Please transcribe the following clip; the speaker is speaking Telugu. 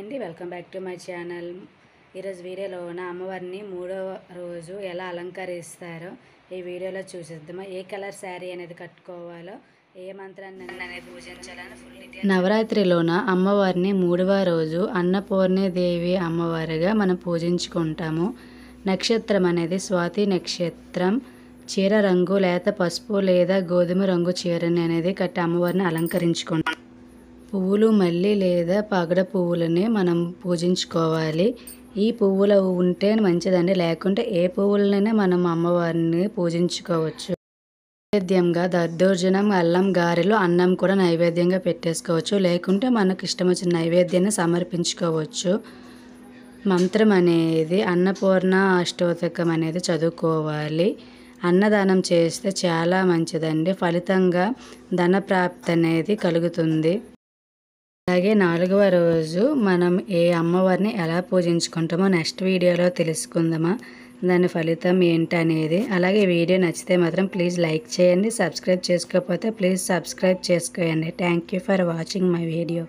అండి, welcome back to my channel. ఈరోజు వీడియోలోన అమ్మవారిని 3వ రోజు ఎలా అలంకరిస్తారో ఈ వీడియోలో చూసేద్దామా. ఏ కలర్ శారీ అనేది కట్టుకోవాలో, ఏ మంత్రాన్ని అనేది పూజించాలని ఫుల్ డీటెయిల్. నవరాత్రిలోన అమ్మవారిని 3వ రోజు అన్నపూర్ణాదేవి అమ్మవారిగా మనం పూజించుకుంటాము. నక్షత్రం అనేది స్వాతి నక్షత్రం. చీర రంగు లేత పసుపు లేదా గోధుమ రంగు చీరని అనేది కట్టి అమ్మవారిని అలంకరించుకుంటాం. పువ్వులు మల్లి లేదా పగడ పువ్వులని మనం పూజించుకోవాలి. ఈ పువ్వులు ఉంటే మంచిదండి, లేకుంటే ఏ పువ్వులనైనా మనం అమ్మవారిని పూజించుకోవచ్చు. నైవేద్యంగా దద్దోజనం, అల్లం గారెలు, అన్నం కూడా నైవేద్యంగా పెట్టేసుకోవచ్చు. లేకుంటే మనకు ఇష్టం వచ్చిన నైవేద్యాన్ని సమర్పించుకోవచ్చు. మంత్రం అనేది అన్నపూర్ణ అష్టోత్తకం అనేది చదువుకోవాలి. అన్నదానం చేస్తే చాలా మంచిదండి, ఫలితంగా ధన ప్రాప్తి అనేది కలుగుతుంది. అలాగే 4వ రోజు మనం ఏ అమ్మవారిని ఎలా పూజించుకుంటామో నెక్స్ట్ వీడియోలో తెలుసుకుందామా, దాని ఫలితం ఏంటనేది. అలాగే వీడియో నచ్చితే మాత్రం ప్లీజ్ లైక్ చేయండి, సబ్స్క్రైబ్ చేసుకోకపోతే ప్లీజ్ సబ్స్క్రైబ్ చేసుకోండి. Thank you for watching my video.